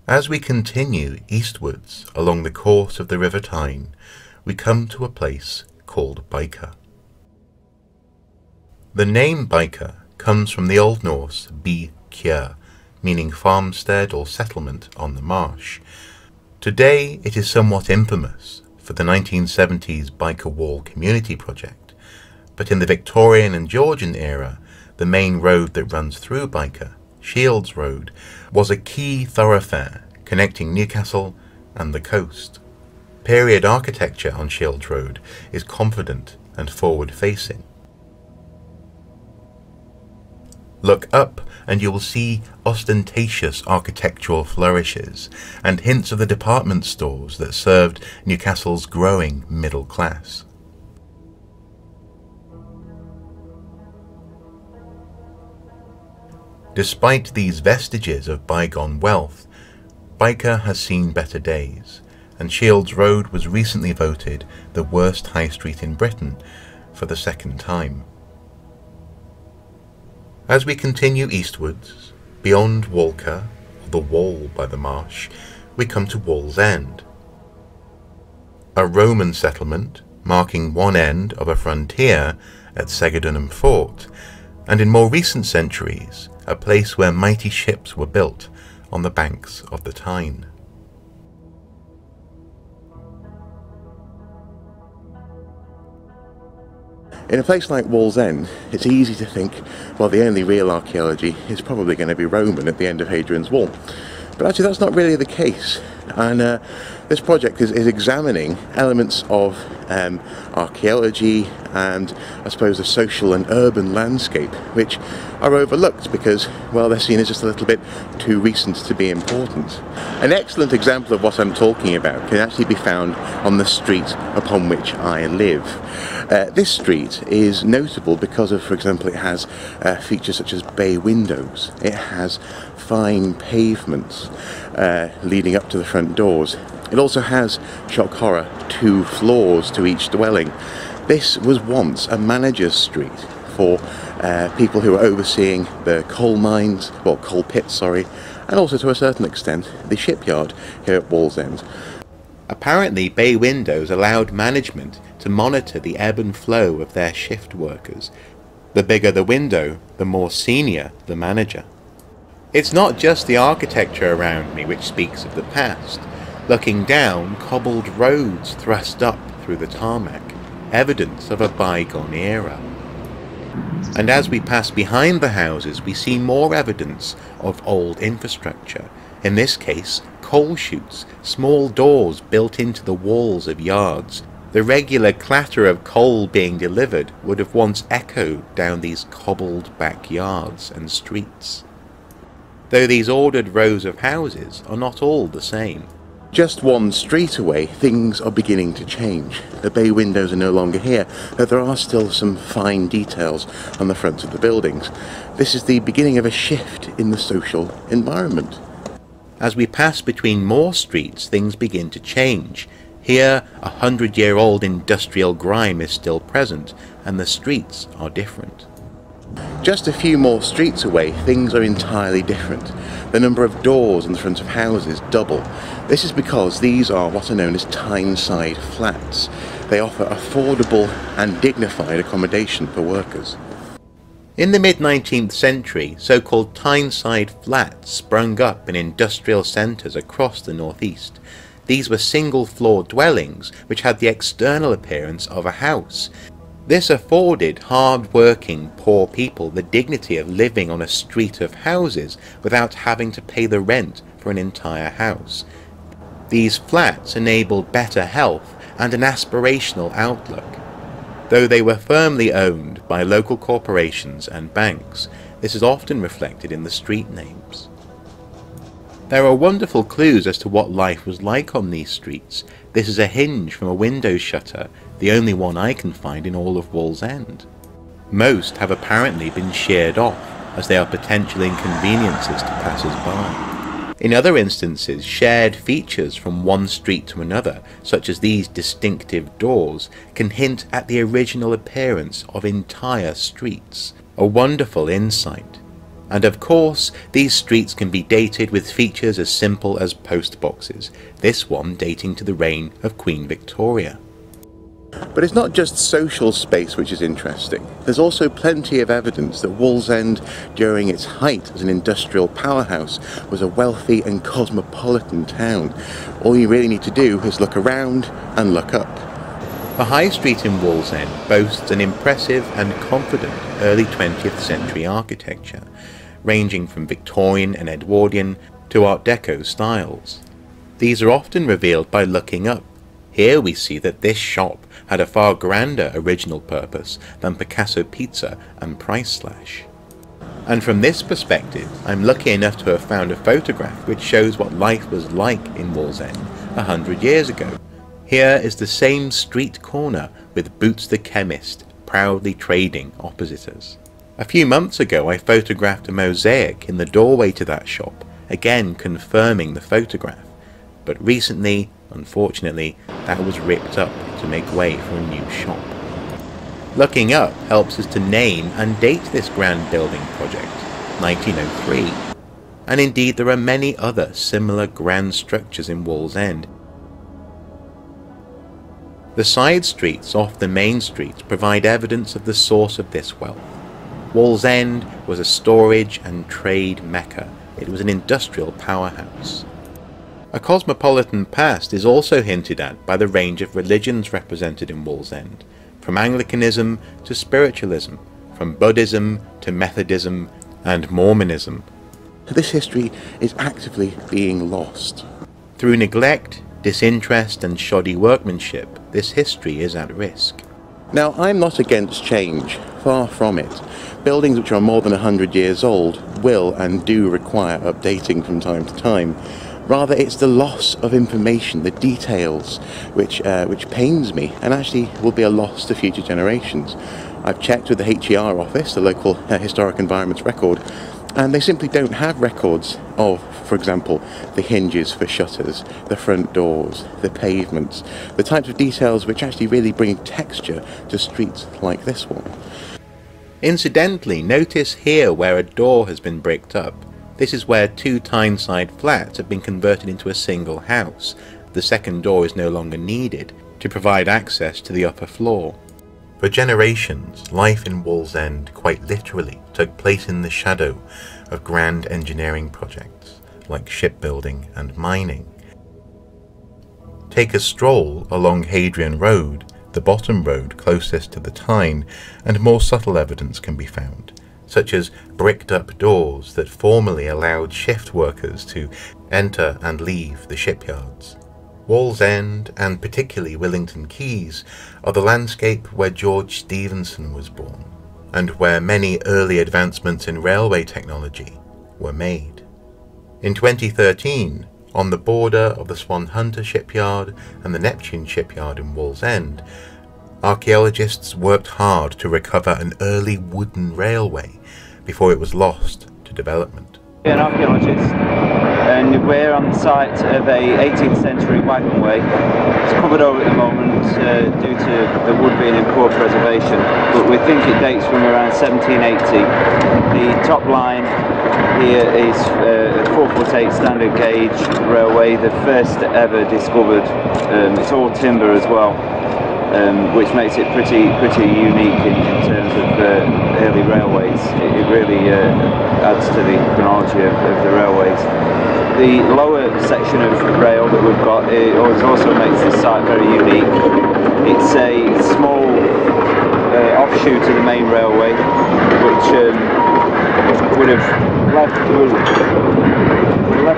As we continue eastwards along the course of the River Tyne, we come to a place called Byker. The name Byker comes from the Old Norse by-kjør, meaning farmstead or settlement on the marsh. Today it is somewhat infamous for the 1970s Byker Wall Community Project, but in the Victorian and Georgian era, the main road that runs through Byker, Shields Road, was a key thoroughfare connecting Newcastle and the coast. Period architecture on Shields Road is confident and forward-facing. Look up and you will see ostentatious architectural flourishes and hints of the department stores that served Newcastle's growing middle class. Despite these vestiges of bygone wealth, Byker has seen better days, and Shields Road was recently voted the worst high street in Britain for the second time. As we continue eastwards, beyond Walker, or the Wall by the marsh, we come to Wallsend, a Roman settlement marking one end of a frontier at Segedunum Fort, and in more recent centuries, a place where mighty ships were built on the banks of the Tyne. In a place like Wallsend, it's easy to think, well, the only real archaeology is probably going to be Roman at the end of Hadrian's Wall. But actually that's not really the case, and this project is examining elements of archaeology and I suppose the social and urban landscape which are overlooked because, well, they're seen as just a little bit too recent to be important. An excellent example of what I'm talking about can actually be found on the street upon which I live. This street is notable because of, for example, it has features such as bay windows, it has fine pavements leading up to the front doors. It also has, shock horror, 2 floors to each dwelling. This was once a manager's street for people who were overseeing the coal mines, well, coal pits, sorry, and also to a certain extent the shipyard here at Wallsend. Apparently, bay windows allowed management to monitor the ebb and flow of their shift workers. The bigger the window, the more senior the manager. It's not just the architecture around me which speaks of the past. Looking down, cobbled roads thrust up through the tarmac, evidence of a bygone era. And as we pass behind the houses, we see more evidence of old infrastructure. In this case, coal chutes, small doors built into the walls of yards. The regular clatter of coal being delivered would have once echoed down these cobbled backyards and streets. Though these ordered rows of houses are not all the same. Just one street away, things are beginning to change. The bay windows are no longer here, but there are still some fine details on the fronts of the buildings. This is the beginning of a shift in the social environment. As we pass between more streets, things begin to change. Here, 100-year-old industrial grime is still present, and the streets are different. Just a few more streets away, things are entirely different. The number of doors in the front of houses double. This is because these are what are known as Tyneside Flats. They offer affordable and dignified accommodation for workers. In the mid-19th century, so-called Tyneside Flats sprung up in industrial centres across the northeast. These were single-floor dwellings which had the external appearance of a house. This afforded hard-working, poor people the dignity of living on a street of houses without having to pay the rent for an entire house. These flats enabled better health and an aspirational outlook. Though they were firmly owned by local corporations and banks, this is often reflected in the street names. There are wonderful clues as to what life was like on these streets. This is a hinge from a window shutter, the only one I can find in all of Wallsend. Most have apparently been sheared off, as they are potential inconveniences to passers-by. In other instances, shared features from one street to another, such as these distinctive doors, can hint at the original appearance of entire streets. A wonderful insight. And of course, these streets can be dated with features as simple as post boxes, this one dating to the reign of Queen Victoria. But it's not just social space which is interesting. There's also plenty of evidence that Wallsend, during its height as an industrial powerhouse, was a wealthy and cosmopolitan town. All you really need to do is look around and look up. The High Street in Wallsend boasts an impressive and confident early 20th century architecture, ranging from Victorian and Edwardian to Art Deco styles. These are often revealed by looking up. Here we see that this shop had a far grander original purpose than Picasso Pizza and Price Slash. And from this perspective, I'm lucky enough to have found a photograph which shows what life was like in Wallsend 100 years ago. Here is the same street corner with Boots the Chemist proudly trading opposite us. A few months ago I photographed a mosaic in the doorway to that shop, again confirming the photograph. But recently, unfortunately, that was ripped up to make way for a new shop. Looking up helps us to name and date this grand building project, 1903. And indeed there are many other similar grand structures in Wallsend. The side streets off the main street provide evidence of the source of this wealth. Wallsend was a storage and trade mecca. It was an industrial powerhouse. A cosmopolitan past is also hinted at by the range of religions represented in Wallsend, from Anglicanism to spiritualism, from Buddhism to Methodism and Mormonism. This history is actively being lost. Through neglect, disinterest and shoddy workmanship, this history is at risk. Now, I'm not against change, far from it. Buildings which are more than 100 years old will and do require updating from time to time. Rather, it's the loss of information, the details, which pains me and actually will be a loss to future generations. I've checked with the HER office, the local Historic Environments record, and they simply don't have records of, for example, the hinges for shutters, the front doors, the pavements, the types of details which actually really bring texture to streets like this one. Incidentally, notice here where a door has been bricked up. This is where 2 Tyneside Flats have been converted into a single house. The second door is no longer needed to provide access to the upper floor. For generations, life in Wallsend quite literally took place in the shadow of grand engineering projects like shipbuilding and mining. Take a stroll along Hadrian Road, the bottom road closest to the Tyne, and more subtle evidence can be found, such as bricked-up doors that formerly allowed shift workers to enter and leave the shipyards. Wallsend, and particularly Willington Quays, are the landscape where George Stephenson was born, and where many early advancements in railway technology were made. In 2013, on the border of the Swan Hunter shipyard and the Neptune shipyard in Wallsend, archaeologists worked hard to recover an early wooden railway before it was lost to development. An archaeologist, and we're on the site of a 18th century wagonway. It's covered over at the moment due to the wood being in poor preservation, but we think it dates from around 1780. The top line here is a 4'8" standard gauge railway, the first ever discovered. It's all timber as well, which makes it pretty unique in terms of early railways. It really adds to the chronology of the railways. The lower section of rail that we've got also makes this site very unique. It's a small offshoot of the main railway, which would have left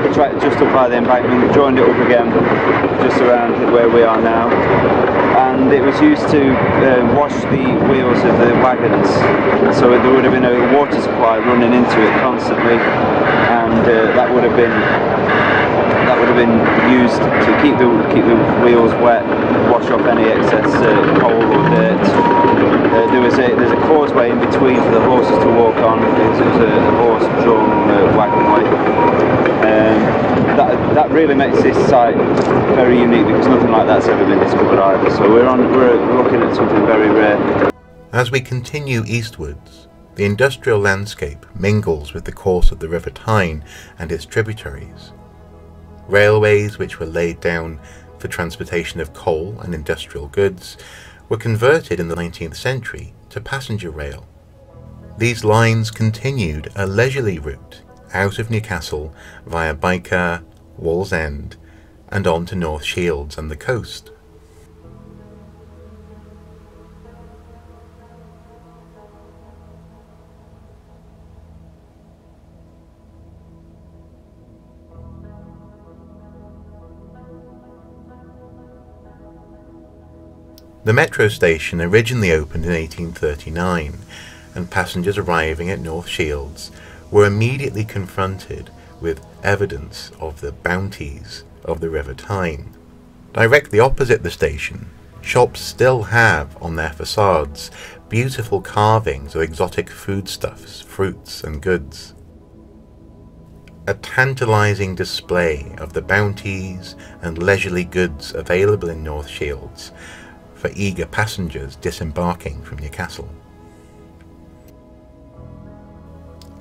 the track just up by the embankment, joined it up again just around where we are now, and it was used to wash the wheels of the wagons, so there would have been a water supply running into it constantly, and that would have been used to keep the wheels wet, wash off any excess coal or dirt. There's a causeway in between for the horses to walk on. It was a horse-drawn wagonway. That really makes this site very unique because nothing like that's ever been discovered either. So we're looking at something very rare. As we continue eastwards, the industrial landscape mingles with the course of the River Tyne and its tributaries. Railways, which were laid down for transportation of coal and industrial goods, were converted in the 19th century to passenger rail. These lines continued a leisurely route out of Newcastle via Byker, Wallsend, and on to North Shields and the coast. The metro station originally opened in 1839, and passengers arriving at North Shields were immediately confronted with evidence of the bounties of the River Tyne. Directly opposite the station, shops still have on their facades beautiful carvings of exotic foodstuffs, fruits and goods. A tantalising display of the bounties and leisurely goods available in North Shields for eager passengers disembarking from Newcastle.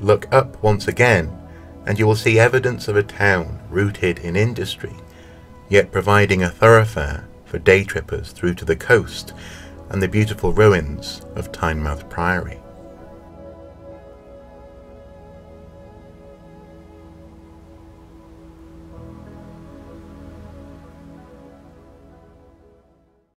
Look up once again and you will see evidence of a town rooted in industry, yet providing a thoroughfare for day trippers through to the coast and the beautiful ruins of Tynemouth Priory.